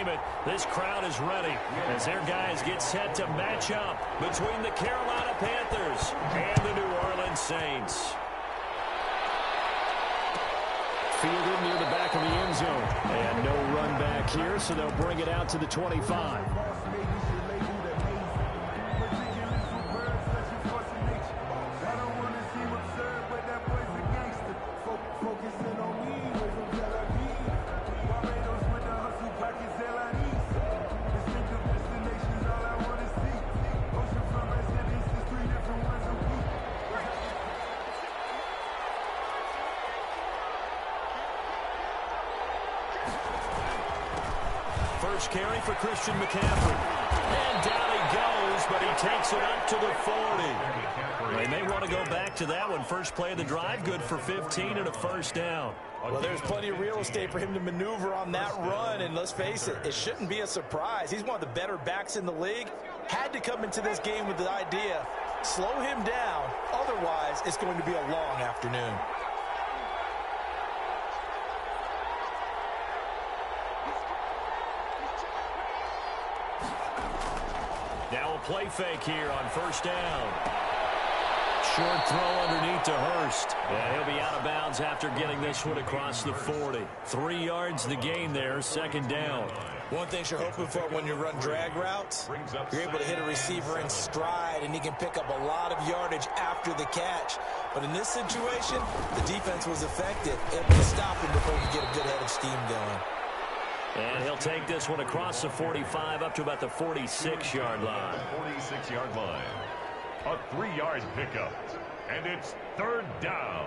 name it, this crowd is ready as their guys get set to match up between the Carolina Panthers and the New Orleans Saints. Fielded near the back of the end zone. And no run back here, so they'll bring it out to the 25. First carry for Christian McCaffrey. And down he goes, but he takes it up to the 40. They may want to go back to that one. First play of the drive, good for 15 and a first down. Well, there's plenty of real estate for him to maneuver on that run, and let's face it, it shouldn't be a surprise. He's one of the better backs in the league. Had to come into this game with the idea, slow him down, otherwise it's going to be a long afternoon. Now a play fake here on first down. Short throw underneath to Hurst. And he'll be out of bounds after getting this one across the 40. 3 yards the gain there, second down. One thing you're hoping for when you run drag routes, you're able to hit a receiver in stride, and he can pick up a lot of yardage after the catch. But in this situation, the defense was effective, able to stop him before he get a good head of steam going. And he'll take this one across the 45 up to about the 46-yard line. 46-yard line. A 3-yard pickup. And it's third down.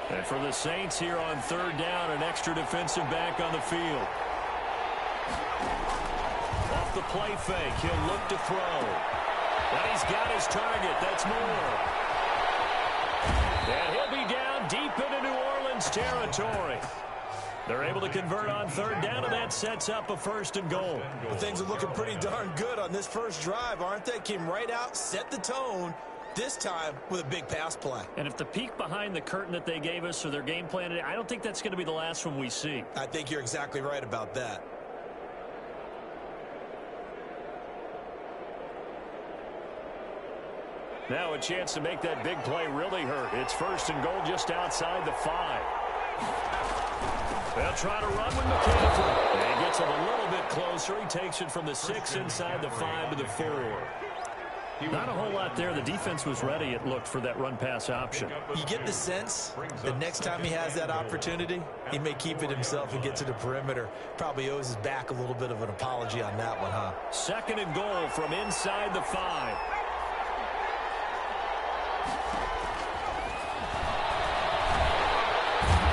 And for the Saints here on third down, an extra defensive back on the field. Off the play fake, he'll look to throw. And he's got his target. That's Moore. And he'll be down deep into New Orleans territory. They're able to convert on third down, and that sets up a first and goal. Well, things are looking pretty darn good on this first drive, aren't they? Came right out, set the tone, this time with a big pass play. And if the peek behind the curtain that they gave us or their game plan today, I don't think that's going to be the last one we see. I think you're exactly right about that. Now a chance to make that big play really hurt. It's first and goal just outside the 5. They'll try to run with McCaffrey. And he gets it a little bit closer. He takes it from the 6 inside the 5 to the 4. Not a whole lot there. The defense was ready, it looked, for that run-pass option. You get the sense that next time he has that opportunity, he may keep it himself and get to the perimeter. Probably owes his back a little bit of an apology on that one, huh? Second and goal from inside the 5.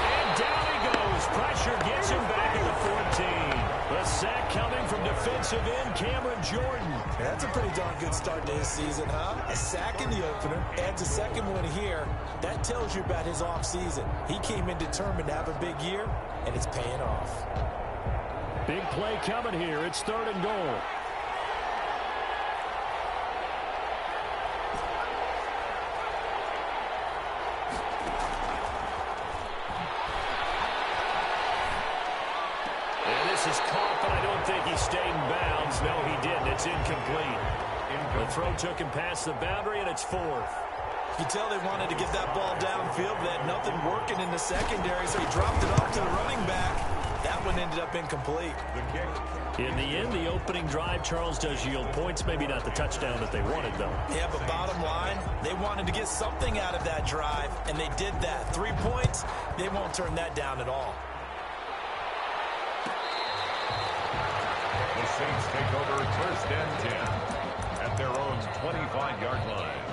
And down he goes. Pressure gets him back at the 14. The sack coming from defensive end Cameron Jordan. That's a pretty darn good start to his season, huh? A sack in the opener, adds a second one here. That tells you about his offseason. He came in determined to have a big year, and it's paying off. Big play coming here. It's third and goal. Is caught, but I don't think he stayed in bounds. No, he didn't. It's incomplete. The throw took him past the boundary, and it's fourth. You tell they wanted to get that ball downfield. They had nothing working in the secondary, so he dropped it off to the running back. That one ended up incomplete. In the end, the opening drive, Charles, does yield points. Maybe not the touchdown that they wanted, though. Yeah, but bottom line, they wanted to get something out of that drive, and they did that. 3 points, they won't turn that down at all. The Saints take over first and 10 at their own 25-yard line.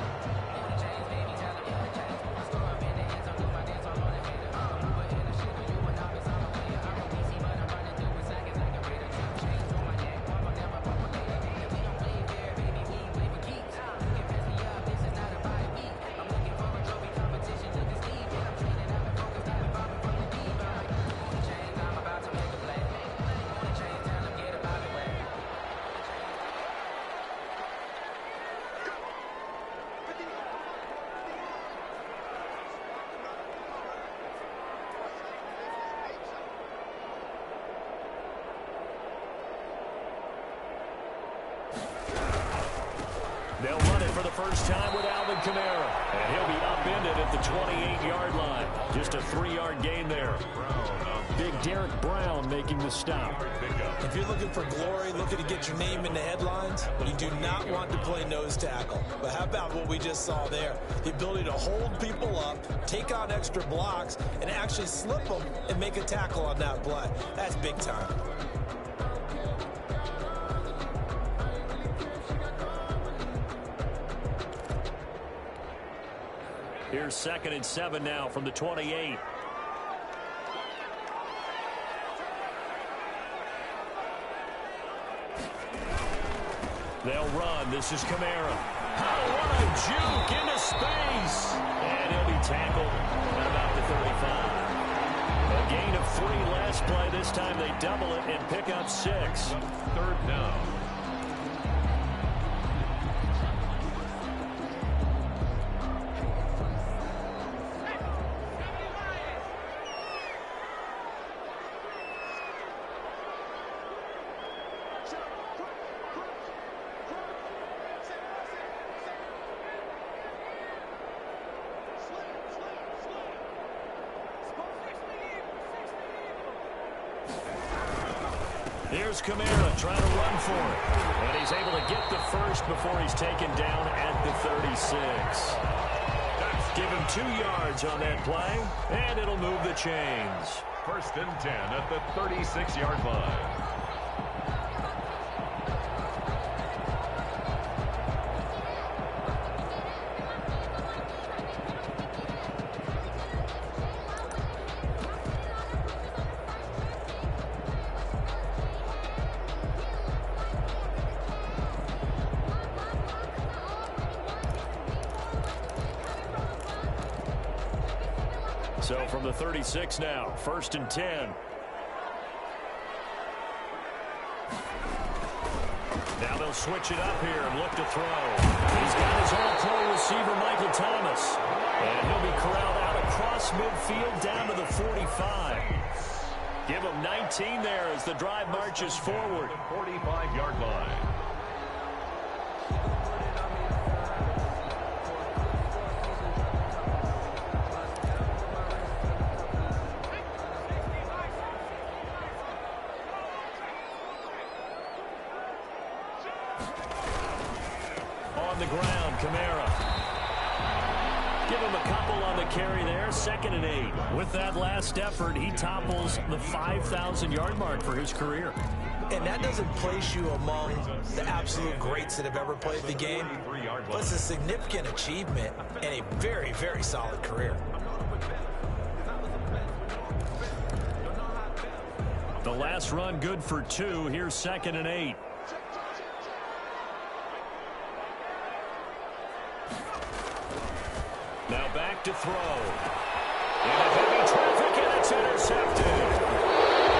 They'll run it for the first time with Alvin Kamara. And he'll be upended at the 28-yard line. Just a 3-yard gain there. Big Derek Brown making the stop. If you're looking for glory, looking to get your name in the headlines, you do not want to play nose tackle. But how about what we just saw there? The ability to hold people up, take on extra blocks, and actually slip them and make a tackle on that play. That's big time. Here's 2nd and 7 now from the 28. They'll run. This is Kamara. Oh, what a juke into space. And he'll be tackled at about the 35. A gain of 3 last play. This time they double it and pick up 6. 3rd down. Here's Kamara trying to run for it. And he's able to get the first before he's taken down at the 36. Give him 2 yards on that play, and it'll move the chains. 1st and 10 at the 36-yard line. So from the 36 now, 1st and 10. Now they'll switch it up here and look to throw. He's got his all-pro receiver, Michael Thomas. And he'll be corralled out across midfield down to the 45. Give him 19 there as the drive marches forward. 45-yard line. The ground, Kamara. Give him a couple on the carry there, 2nd and 8. With that last effort, he topples the 5,000-yard mark for his career. And that doesn't place you among the absolute greats that have ever played the game. But it's a significant achievement and a very, very solid career. The last run good for 2. Here's 2nd and 8. Now back to throw. In a heavy traffic, and it's intercepted.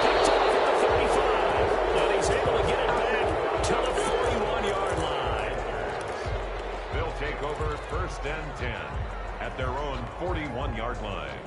Picked off at the 35. And he's able to get it back to the 41-yard line. They'll take over 1st and 10 at their own 41-yard line.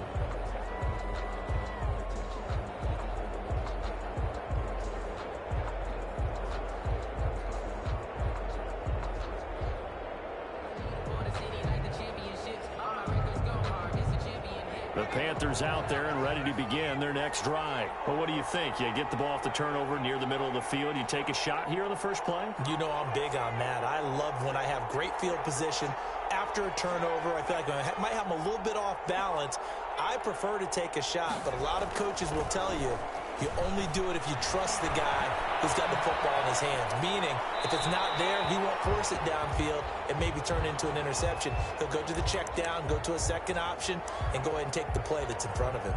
The Panthers out there and ready to begin their next drive. But what do you think? You get the ball off the turnover near the middle of the field. You take a shot here on the first play? You know I'm big on that. I love when I have great field position. After a turnover, I feel like I might have them a little bit off balance. I prefer to take a shot, but a lot of coaches will tell you, you only do it if you trust the guy who's got the football in his hands. Meaning, if it's not there, he won't force it downfield and maybe turn into an interception. He'll go to the check down, go to a second option, and go ahead and take the play that's in front of him.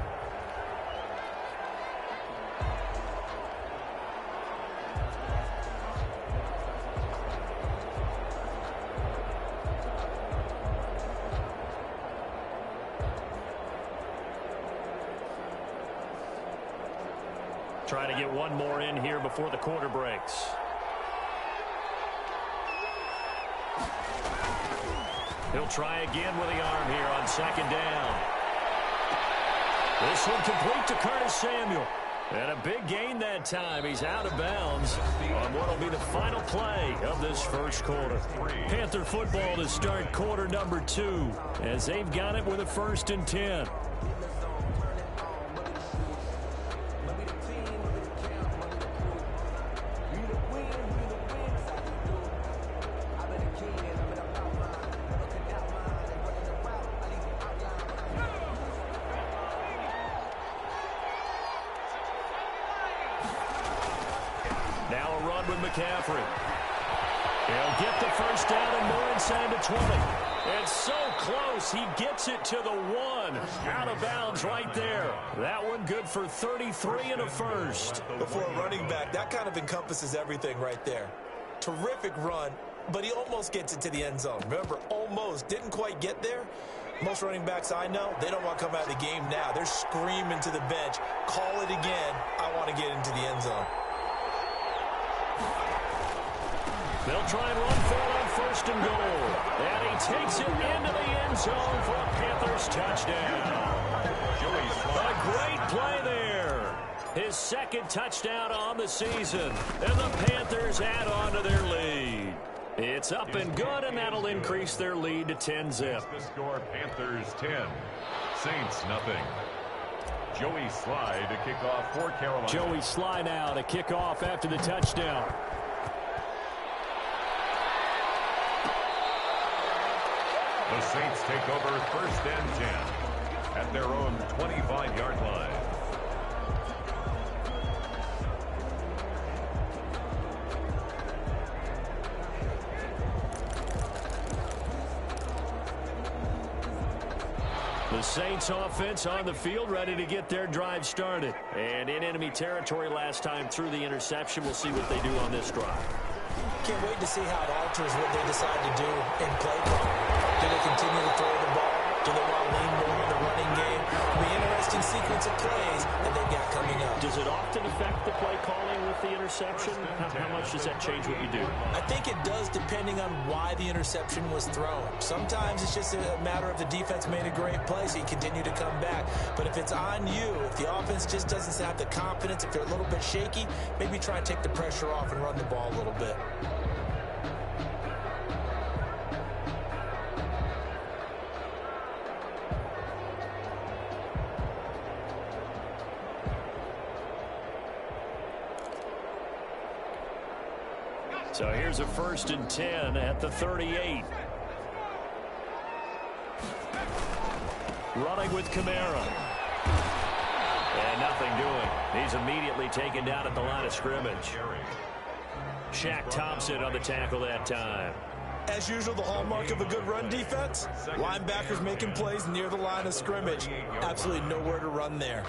Trying to get one more in here before the quarter breaks. He'll try again with the arm here on 2nd down. This one complete to Curtis Samuel. And a big gain that time. He's out of bounds on what will be the final play of this first quarter. Panther football to start quarter number 2 as they've got it with a 1st and 10. Now a run with McCaffrey. He'll get the first down and more inside the 20. It's so close. He gets it to the 1. Out of bounds right there. That one good for 33 and a first. Before a running back, that kind of encompasses everything right there. Terrific run, but he almost gets it to the end zone. Remember, almost. Didn't quite get there. Most running backs I know, they don't want to come out of the game now. They're screaming to the bench, call it again. I want to get into the end zone. They'll try and run for it on 1st and goal. And he takes it into the end zone for a Panthers touchdown. A great play there. His 2nd touchdown on the season. And the Panthers add on to their lead. It's up and good, and that'll increase their lead to 10-zip. The score, Panthers 10, Saints nothing. Joey Sly to kick off for Carolina. Joey Sly now to kick off after the touchdown. The Saints take over 1st and 10 at their own 25-yard line. The Saints offense on the field, ready to get their drive started. And in enemy territory last time through the interception. We'll see what they do on this drive. Can't wait to see how it alters what they decide to do in play call. Do they continue to throw the ball? Do they want to lean more on the running game? It'll be an interesting sequence of plays that they've got coming up. Does it often affect the play calling with the interception? How much does that change what you do? I think it does depending on why the interception was thrown. Sometimes it's just a matter of the defense made a great play, so you continue to come back. But if it's on you, if the offense just doesn't have the confidence, if they're a little bit shaky, maybe try and take the pressure off and run the ball a little bit. So here's a 1st and 10 at the 38. Running with Kamara. And nothing doing. He's immediately taken down at the line of scrimmage. Shaq Thompson on the tackle that time. As usual, the hallmark of a good run defense, linebackers making plays near the line of scrimmage. Absolutely nowhere to run there.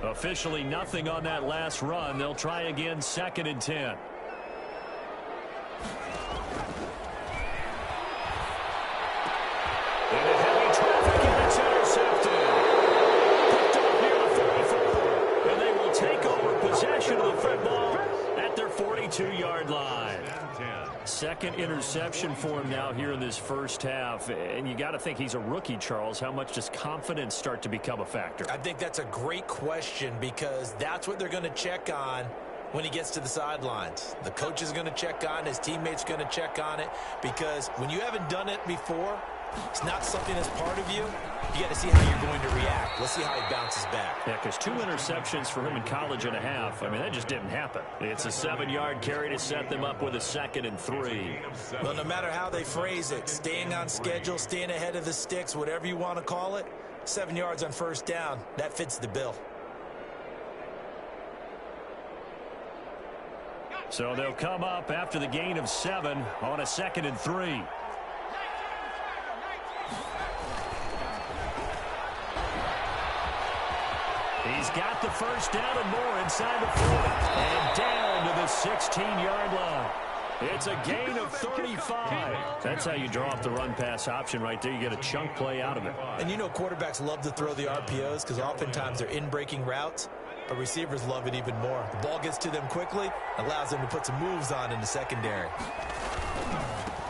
Officially nothing on that last run. They'll try again, 2nd and 10. And a heavy traffic, and it's intercepted. Picked up near the 44. And they will take over possession of the football at their 42-yard line. 2nd interception for him now here in this first half. And you got to think he's a rookie, Charles. How much does confidence start to become a factor? I think that's a great question because that's what they're going to check on when he gets to the sidelines. The coach is going to check on, his teammates going to check on it, because when you haven't done it before, it's not something that's part of you. You got to see how you're going to react. Let's see how he bounces back. Yeah, because 2 interceptions for him in college and a half. I mean, that just didn't happen. It's a 7-yard carry to set them up with a 2nd and 3. Well, no matter how they phrase it, staying on schedule, staying ahead of the sticks, whatever you want to call it, 7 yards on 1st down, that fits the bill. So they'll come up after the gain of 7 on a 2nd and 3. He's got the first down and more inside the 40. And down to the 16-yard line. It's a gain of 35. That's how you draw up the run-pass option right there. You get a chunk play out of it. And you know quarterbacks love to throw the RPOs because oftentimes they're in-breaking routes, but receivers love it even more. The ball gets to them quickly, allows them to put some moves on in the secondary.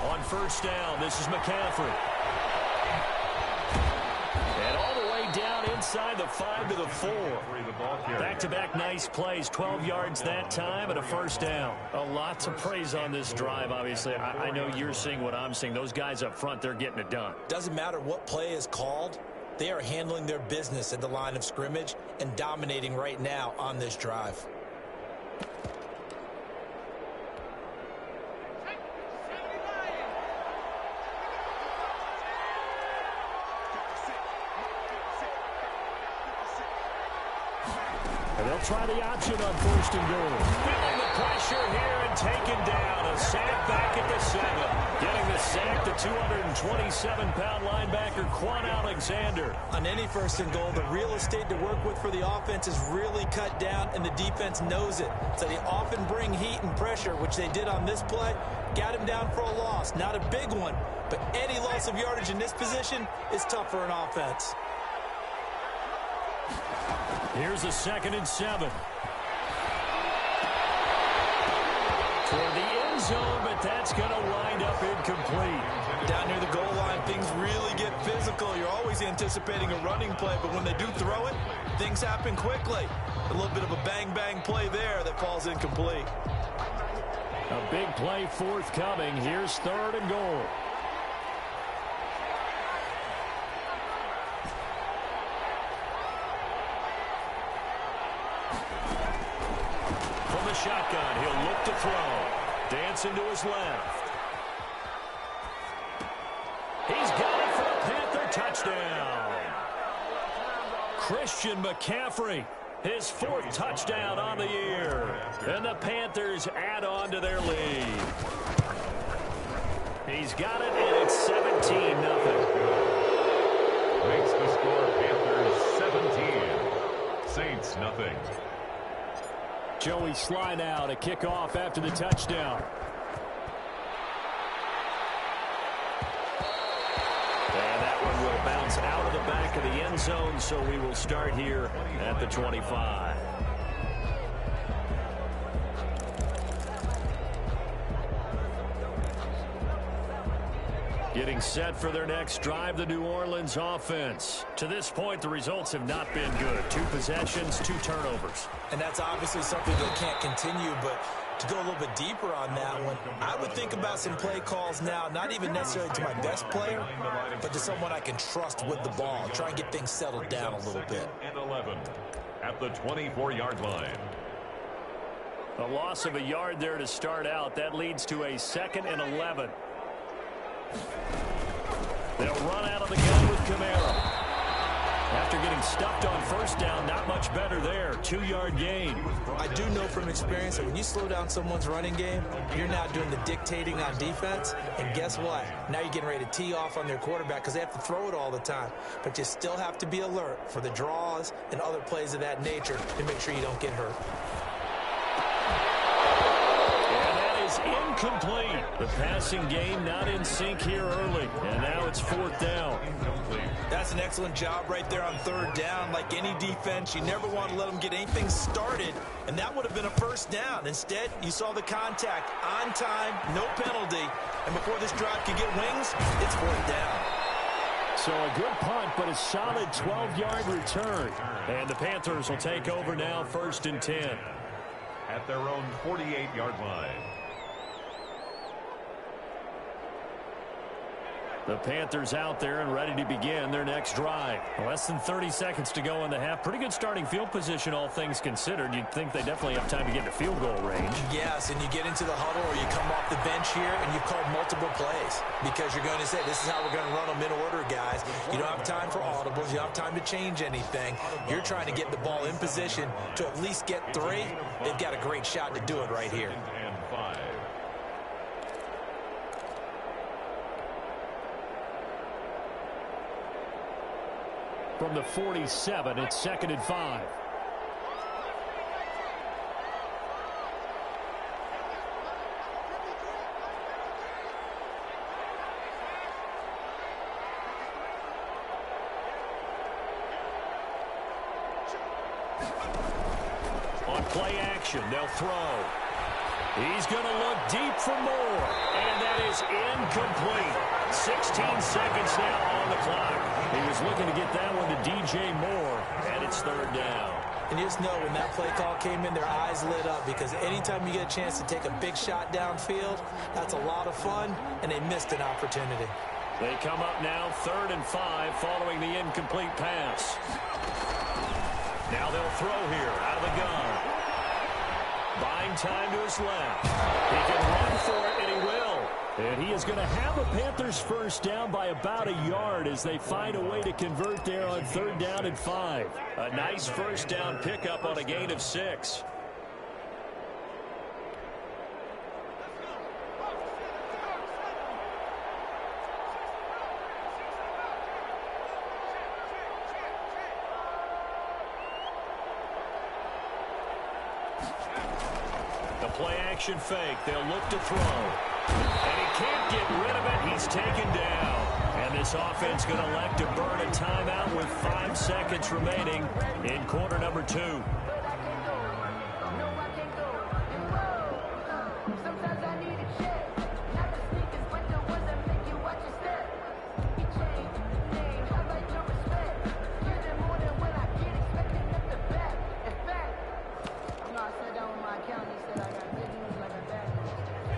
On first down, this is McCaffrey. And all the way down inside the 5 to the 4. Back-to-back nice plays, 12 yards that time and a first down. A lot to praise on this drive, obviously. I know you're seeing what I'm seeing. Those guys up front, they're getting it done. Doesn't matter what play is called. They are handling their business at the line of scrimmage and dominating right now on this drive. And they'll try the option on first and goal. Feeling the pressure here and taken down. A sack back at the 7. Getting the sack, the 227-pound linebacker, Quan Alexander. On any first and goal, the real estate to work with for the offense is really cut down, and the defense knows it. So they often bring heat and pressure, which they did on this play. Got him down for a loss. Not a big one, but any loss of yardage in this position is tough for an offense. Here's a 2nd and 7. Toward the end zone, but that's going to wind up incomplete. Down near the goal line, things really get physical. You're always anticipating a running play, but when they do throw it, things happen quickly. A little bit of a bang-bang play there that falls incomplete. A big play forthcoming. Here's 3rd and goal. From the shotgun, he'll look to throw. Dancing to his left. He's got it for a Panther touchdown. Christian McCaffrey, his 4th touchdown on the year. And the Panthers add on to their lead. He's got it, and it's 17-0. Makes the score Panthers 17. Saints nothing. Joey Slye now to kick off after the touchdown. And that one will bounce out of the back of the end zone, so we will start here at the 25. Getting set for their next drive, the New Orleans offense. To this point, the results have not been good. 2 possessions, 2 turnovers. And that's obviously something that can't continue, but to go a little bit deeper on that one, I would think about some play calls now, not even necessarily to my best player, but to someone I can trust with the ball. Try and get things settled down a little bit. And 11 at the 24-yard line. A loss of a yard there to start out. That leads to a 2nd and 11. They'll run out of the gun with Kamara. After getting stuffed on first down, not much better there. 2-yard gain. I do know from experience that when you slow down someone's running game, you're now doing the dictating on defense. And guess what? Now you're getting ready to tee off on their quarterback because they have to throw it all the time. But you still have to be alert for the draws and other plays of that nature to make sure you don't get hurt. Incomplete. The passing game not in sync here early. And now it's 4th down. That's an excellent job right there on 3rd down. Like any defense, you never want to let them get anything started. And that would have been a first down. Instead, you saw the contact on time, no penalty. And before this drive could get wings, it's 4th down. So a good punt, but a solid 12-yard return. And the Panthers will take over now, 1st and 10. At their own 48-yard line. The Panthers out there and ready to begin their next drive. Less than 30 seconds to go in the half. Pretty good starting field position, all things considered. You'd think they definitely have time to get to field goal range. Yes, and you get into the huddle or you come off the bench here and you've called multiple plays because you're going to say, this is how we're going to run them in order, guys. You don't have time for audibles. You don't have time to change anything. You're trying to get the ball in position to at least get 3. They've got a great shot to do it right here. And 5. From the 47, it's 2nd and 5. On play action, they'll throw. He's going to look deep for more, and that is incomplete. 16 seconds now on the clock. He was looking to get that one to DJ Moore, and it's third down. And you just know when that play call came in, their eyes lit up, because anytime you get a chance to take a big shot downfield, that's a lot of fun, and they missed an opportunity. They come up now 3rd and 5 following the incomplete pass. Now they'll throw here out of the gun. Buying time to his left. He can run for it, and he will. And he is going to have the Panthers first down by about a yard as they find a way to convert there on 3rd down and 5. A nice first down pickup on a gain of 6. The play-action fake. They'll look to throw. And he can't get rid of it. He's taken down. And this offense going to elect to burn a timeout with 5 seconds remaining in quarter number 2.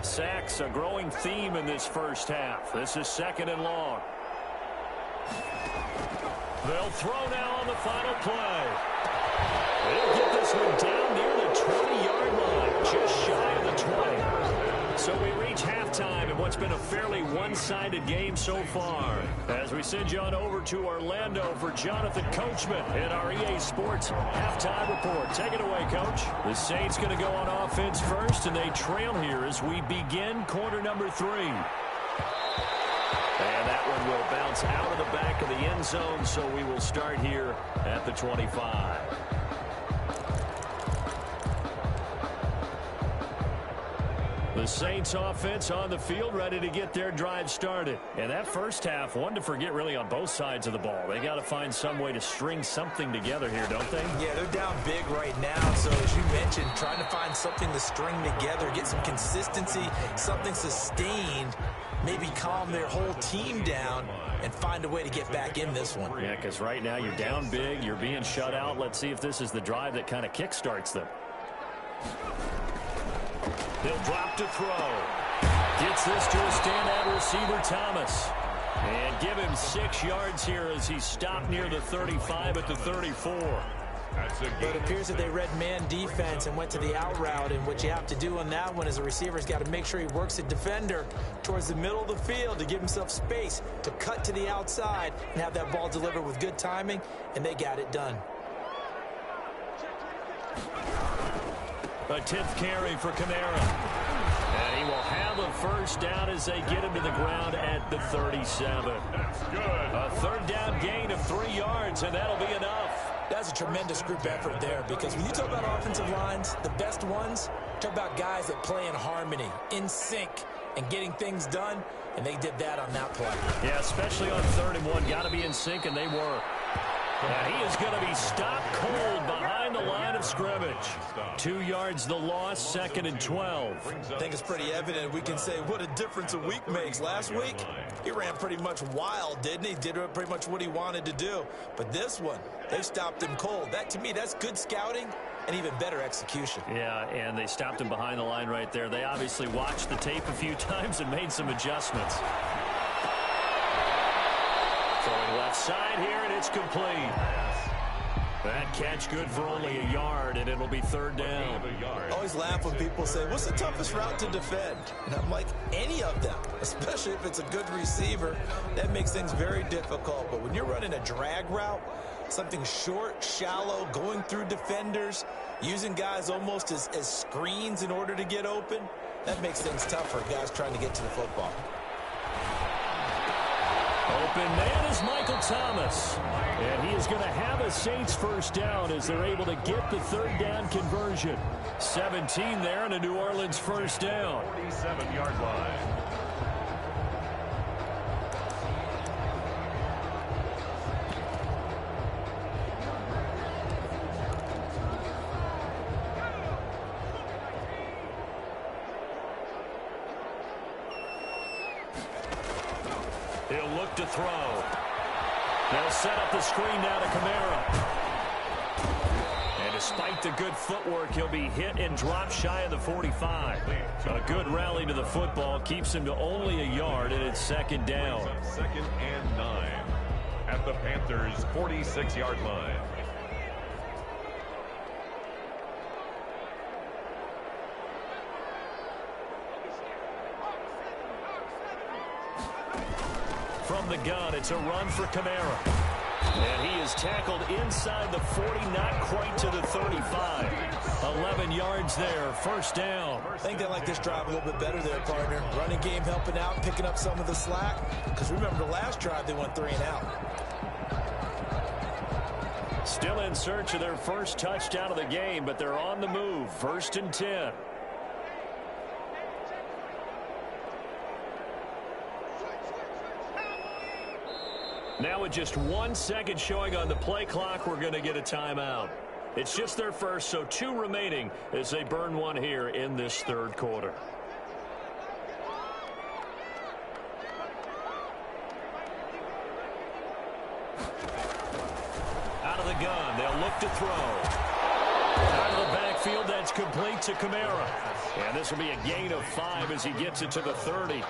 Sacks, a growing theme in this first half. This is 2nd and long. They'll throw now on the final play. They'll get this one down near the 20-yard line, just shy of the 20. So we reach halftime in what's been a fairly one-sided game so far. As we send you on over to Orlando for Jonathan Coachman in our EA Sports halftime report. Take it away, Coach. The Saints going to go on offense first, and they trail here as we begin quarter number 3. And that one will bounce out of the back of the end zone, so we will start here at the 25. The Saints offense on the field, ready to get their drive started. And that first half, one to forget really on both sides of the ball. They got to find some way to string something together here, don't they? Yeah, they're down big right now. So as you mentioned, trying to find something to string together, get some consistency, something sustained, maybe calm their whole team down and find a way to get back in this one. Yeah, because right now you're down big, you're being shut out. Let's see if this is the drive that kind of kickstarts them. They'll drop to throw. Gets this to a standout receiver, Thomas. And give him 6 yards here as he's stopped near the 35 at the 34. But it appears that they read man defense and went to the out route. And what you have to do on that one is a receiver's got to make sure he works a defender towards the middle of the field to give himself space to cut to the outside and have that ball delivered with good timing. And they got it done. A 10th carry for Kamara. And he will have a first down as they get him to the ground at the 37. That's good. A 3rd down gain of 3 yards, and that'll be enough. That's a tremendous group effort there, because when you talk about offensive lines, the best ones, talk about guys that play in harmony, in sync, and getting things done, and they did that on that play. Yeah, especially on 3rd and 1. Got to be in sync, and they were. And he is going to be stopped cold behind the line of scrimmage. 2 yards the loss, 2nd and 12. I think it's pretty evident. We can say what a difference a week makes. Last week, he ran pretty much wild, didn't he? Did pretty much what he wanted to do. But this one, they stopped him cold. That, to me, that's good scouting and even better execution. Yeah, and they stopped him behind the line right there. They obviously watched the tape a few times and made some adjustments. Throwing left side here, and it's complete. That catch good for only a yard, and it'll be 3rd down. I always laugh when people say, what's the toughest route to defend? And I'm like, any of them, especially if it's a good receiver. That makes things very difficult. But when you're running a drag route, something short, shallow, going through defenders, using guys almost as screens in order to get open, that makes things tough for guys trying to get to the football. Open man is Michael Thomas. And he is going to have a Saints first down as they're able to get the 3rd down conversion. 17 there and a New Orleans first down. 47-yard line. He'll look to throw. They'll set up the screen now to Kamara. And despite the good footwork, he'll be hit and dropped shy of the 45. A good rally to the football keeps him to only a yard, and it's second down. Second and 9 at the Panthers' 46-yard line. From the gun, it's a run for Kamara. And he is tackled inside the 40, not quite to the 35. 11 yards there, first down. I think they like this drive a little bit better there, partner. Running game helping out, picking up some of the slack. Because remember the last drive, they went 3 and out. Still in search of their first touchdown of the game, but they're on the move. First and 10. Now with just 1 second showing on the play clock, we're going to get a timeout. It's just their first, so 2 remaining as they burn one here in this third quarter. Out of the gun, they'll look to throw. Out of the backfield, that's complete to Kamara. And this will be a gain of 5 as he gets it to the 30.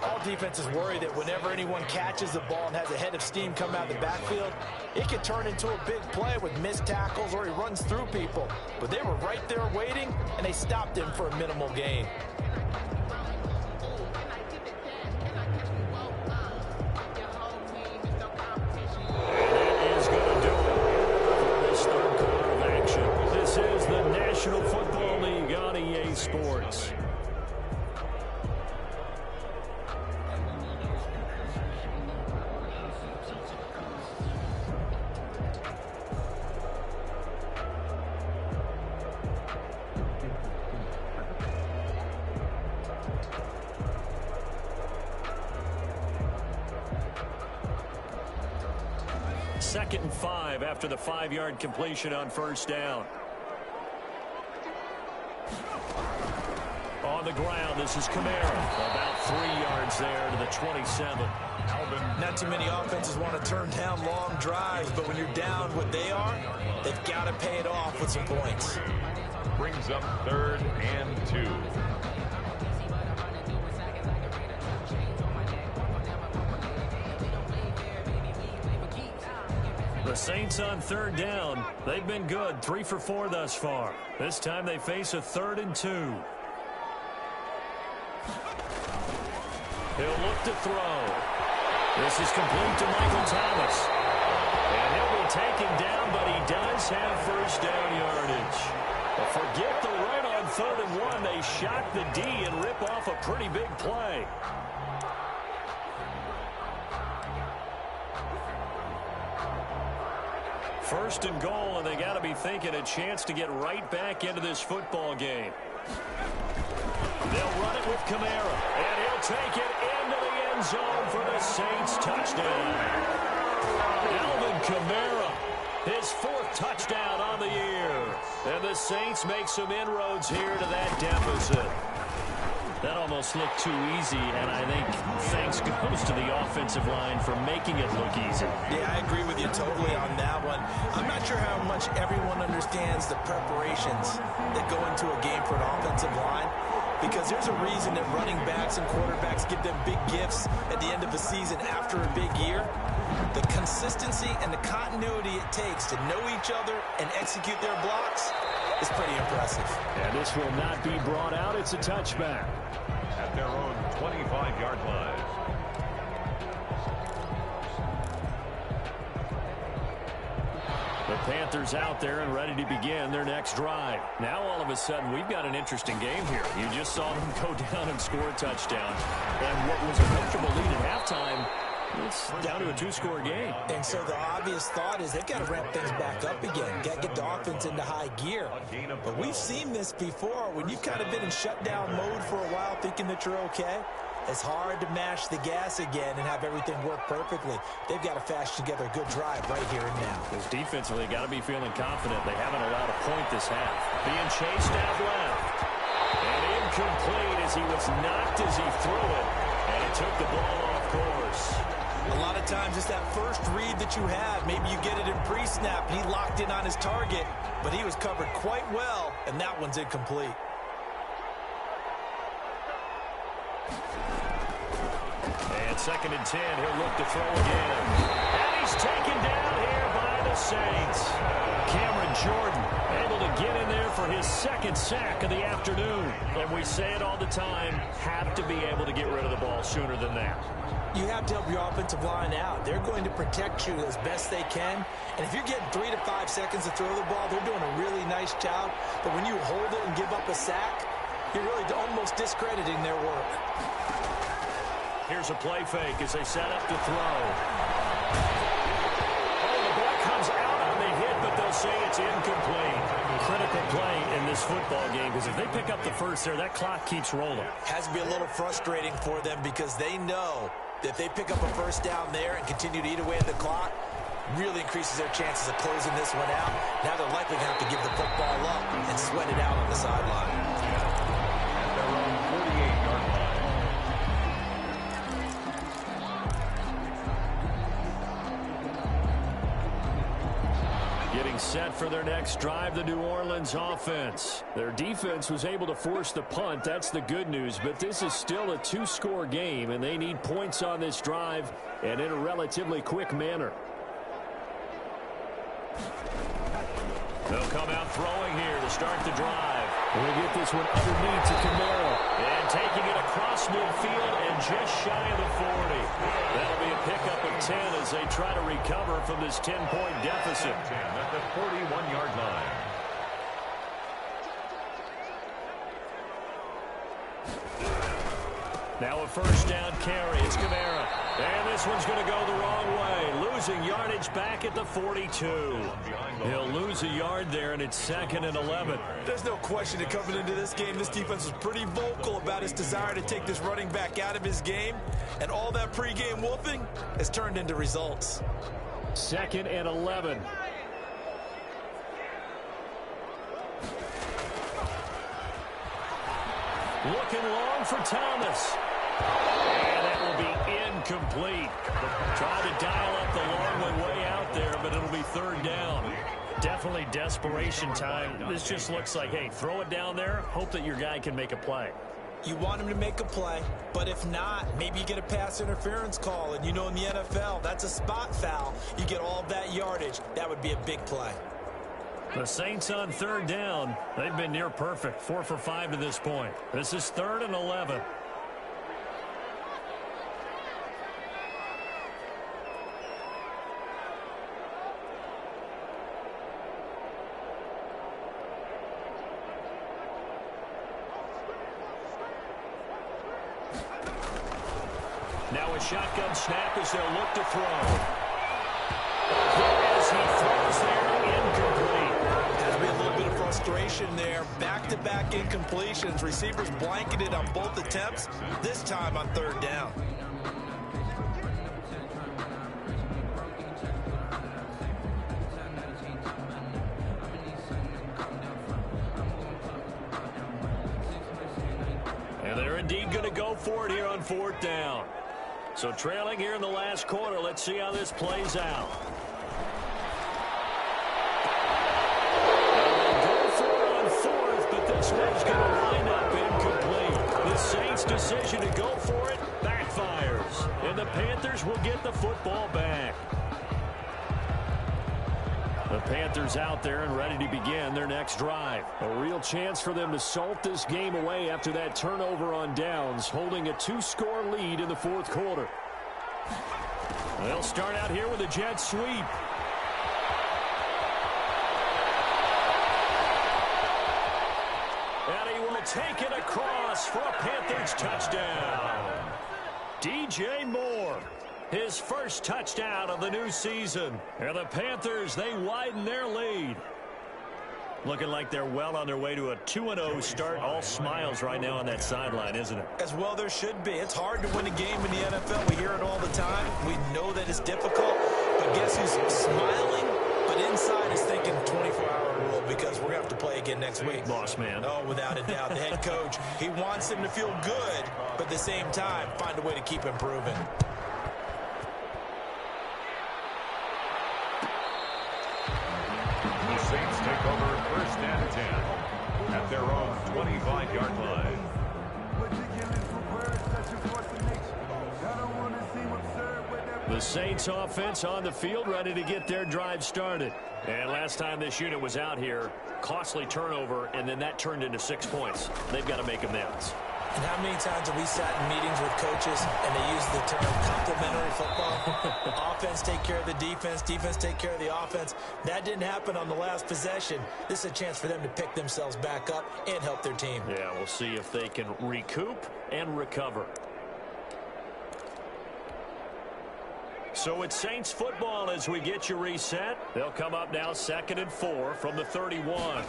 All defenses worry that whenever anyone catches the ball and has a head of steam come out of the backfield, it can turn into a big play with missed tackles or he runs through people. But they were right there waiting, and they stopped him for a minimal gain. That is going to do it for this third quarter of action. This is the National Football League on EA Sports. Second and 5 after the 5-yard completion on first down. On the ground, this is Kamara. About 3 yards there to the 27. Not too many offenses want to turn down long drives, but when you're down what they are, they've got to pay it off with some points. Brings up 3rd and 2. The Saints on third down. They've been good, 3 for 4 thus far. This time they face a 3rd and 2. He'll look to throw. This is complete to Michael Thomas. And he'll be taken down, but he does have first down yardage. But forget the run on 3rd and 1. They shock the D and rip off a pretty big play. First and goal, and they got to be thinking a chance to get right back into this football game. They'll run it with Kamara, and he'll take it into the end zone for the Saints touchdown. Alvin Kamara, his 4th touchdown on the year. And the Saints make some inroads here to that deficit. That almost looked too easy, and I think thanks goes to the offensive line for making it look easy. Yeah, I agree with you totally on that one. I'm not sure how much everyone understands the preparations that go into a game for an offensive line, because there's a reason that running backs and quarterbacks give them big gifts at the end of the season after a big year. The consistency and the continuity it takes to know each other and execute their blocks is pretty impressive. And this will not be brought out. It's a touchback. At their own 25-yard line. The Panthers out there and ready to begin their next drive. Now all of a sudden we've got an interesting game here. You just saw them go down and score a touchdown. And what was a comfortable lead at halftime, it's down to a 2-score game. And so the obvious thought is they've got to ramp things back up again. Got to get the offense into high gear. But we've seen this before. When you've kind of been in shutdown mode for a while thinking that you're okay, it's hard to mash the gas again and have everything work perfectly. They've got to fashion together a good drive right here and now. Because defensively, got to be feeling confident. They haven't allowed a point this half. Being chased out left. And incomplete as he was knocked as he threw it. And They took the ball off course. A lot of times it's that first read that you have. Maybe you get it in pre-snap, and he locked in on his target, but he was covered quite well, and that one's incomplete. And 2nd and 10, he'll look to throw again. And he's taken down here by the Saints. Cameron Jordan able to get in there for his 2nd sack of the afternoon. And we say it all the time, have to be able to get rid of the ball sooner than that. You have to help your offensive line out. They're going to protect you as best they can. And if you're getting 3 to 5 seconds to throw the ball, they're doing a really nice job. But when you hold it and give up a sack, you're really almost discrediting their work. Here's a play fake as they set up to throw. Oh, the ball comes out on the hit, but they'll say it's incomplete. Critical play in this football game, because if they pick up the first there, that clock keeps rolling. Has to be a little frustrating for them because they know that if they pick up a first down there and continue to eat away at the clock, really increases their chances of closing this one out. Now they're likely going to have to give the football up and sweat it out on the sideline. At their own 48-yard line. Getting set for their next drive, the New Orleans offense. Their defense was able to force the punt. That's the good news, but this is still a 2-score game, and they need points on this drive and in a relatively quick manner. They'll come out throwing here to start the drive. We'll get this one underneath to Kamara. And taking it across midfield and just shy of the 40. That'll be a pickup of 10 as they try to recover from this 10-point deficit. 10 at the 41-yard line. Now a first down carry. It's Kamara. And this one's going to go the wrong way. Losing yardage back at the 42. He'll lose a yard there, and it's 2nd and 11. There's no question that coming into this game, this defense was pretty vocal about his desire to take this running back out of his game. And all that pregame wolfing has turned into results. 2nd and 11. Looking long for Thomas. And that will be incomplete. Trying to dial up the long one way out there, but it'll be 3rd down. Definitely desperation time. This just looks like, hey, throw it down there, hope that your guy can make a play. You want him to make a play, but if not, maybe you get a pass interference call. And you know in the NFL, that's a spot foul. You get all that yardage. That would be a big play. The Saints on 3rd down. They've been near perfect, 4 for 5 to this point. This is 3rd and 11. Now a shotgun snap as they'll look to throw. As he throws there, incomplete. There's been a little bit of frustration there. Back-to-back incompletions. Receivers blanketed on both attempts, this time on 3rd down. And they're indeed going to go for it here on 4th down. So trailing here in the last quarter, let's see how this plays out. This one's going to wind up incomplete. The Saints' decision to go for it backfires. And the Panthers will get the football back. The Panthers out there and ready to begin their next drive. A real chance for them to salt this game away after that turnover on downs, holding a 2-score lead in the 4th quarter. They'll start out here with a jet sweep. Take it across for a Panthers touchdown. DJ Moore, his first touchdown of the new season. And the Panthers, they widen their lead. Looking like they're well on their way to a 2-0 start. All smiles right now on that sideline, isn't it? As well there should be. It's hard to win a game in the NFL. We hear it all the time. We know that it's difficult. But guess who's smiling? But inside is thinking 24-hour rule, because we're going to have to play again next week? Boss man. Oh, without a doubt. The head coach, he wants him to feel good, but at the same time, find a way to keep improving. The Saints take over 1st and 10 at their own 25-yard line. The Saints offense on the field, ready to get their drive started. And last time this unit was out here, costly turnover, and then that turned into 6 points. They've got to make amends. And how many times have we sat in meetings with coaches and they use the term complementary football? Offense take care of the defense, defense take care of the offense. That didn't happen on the last possession. This is a chance for them to pick themselves back up and help their team. Yeah, we'll see if they can recoup and recover. So it's Saints football as we get you reset. They'll come up now 2nd and 4 from the 31. And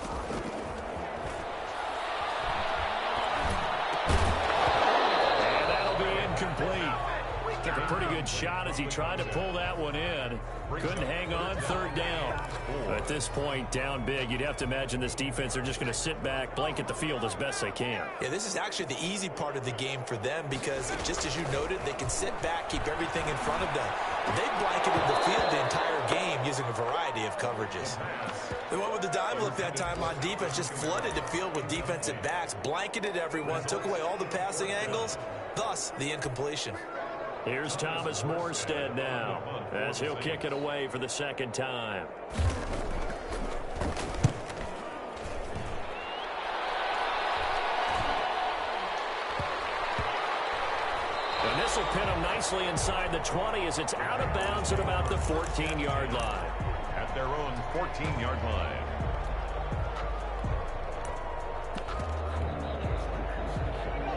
that'll be incomplete. Took a pretty good shot as he tried to pull that one in. Couldn't hang on, 3rd down. At this point, down big, you'd have to imagine this defense, they're just going to sit back, blanket the field as best they can. Yeah, this is actually the easy part of the game for them because, just as you noted, they can sit back, keep everything in front of them. They blanketed the field the entire game using a variety of coverages. They went with the dime look that time on defense, just flooded the field with defensive backs, blanketed everyone, took away all the passing angles, thus the incompletion. Here's Thomas Morstead now as he'll kick it away for the 2nd time. And this will pin him nicely inside the 20 as it's out of bounds at about the 14-yard line. At their own 14-yard line.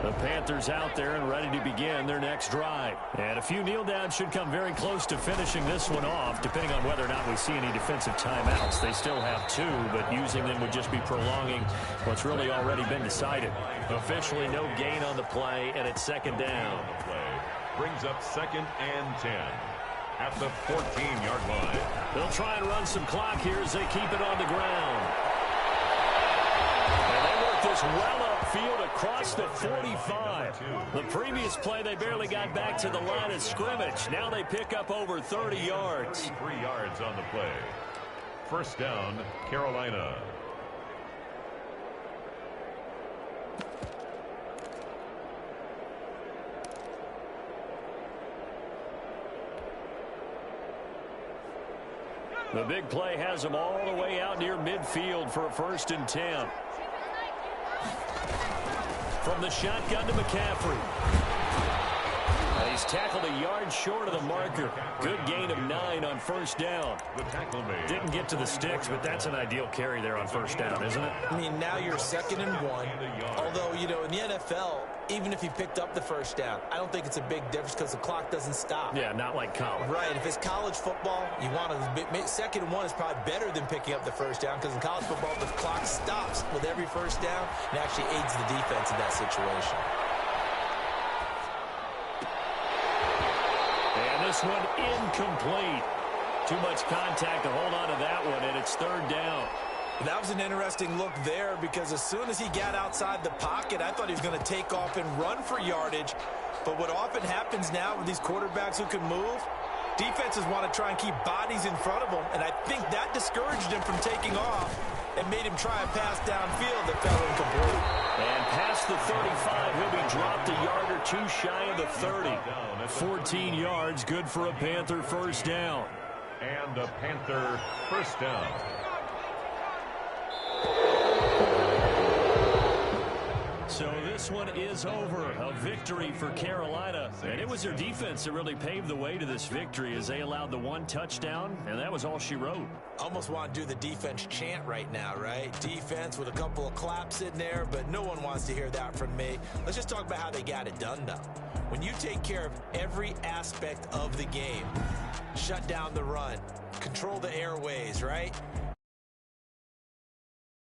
The Panthers out there and ready to begin their next drive. And a few kneel downs should come very close to finishing this one off, depending on whether or not we see any defensive timeouts. They still have 2, but using them would just be prolonging what's really already been decided. Officially no gain on the play, and it's 2nd down. The play brings up 2nd and 10 at the 14-yard line. They'll try and run some clock here as they keep it on the ground. And they work this well upfield across the 45. The previous play, they barely got back to the line of scrimmage. Now they pick up over 30 yards. 3 yards on the play. 1st down, Carolina. The big play has them all the way out near midfield for a 1st and 10. From the shotgun to McCaffrey. He's tackled a yard short of the marker. Good gain of 9 on 1st down. The tackle made. Didn't get to the sticks, but that's an ideal carry there on 1st down, isn't it? I mean, now you're 2nd and 1. Although, you know, in the NFL, even if he picked up the 1st down, I don't think it's a big difference because the clock doesn't stop. Yeah, not like college. Right. If it's college football, you want to 2nd and 1 is probably better than picking up the 1st down because in college football, the clock stops with every 1st down and actually aids the defense in that situation. And this one incomplete. Too much contact to hold on to that one, and it's 3rd down. That was an interesting look there because as soon as he got outside the pocket, I thought he was going to take off and run for yardage. But what often happens now with these quarterbacks who can move, defenses want to try and keep bodies in front of them, and I think that discouraged him from taking off and made him try a pass downfield that fell incomplete. And past the 35, he'll be dropped a yard or 2 shy of the 30. 14 yards, good for a Panther 1st down. And a Panther 1st down. So this one is over. A victory for Carolina. And it was their defense that really paved the way to this victory as they allowed the 1 touchdown, and that was all she wrote. Almost want to do the defense chant right now, right? Defense with a couple of claps in there, but no one wants to hear that from me. Let's just talk about how they got it done, though. When you take care of every aspect of the game, shut down the run, control the airways, right?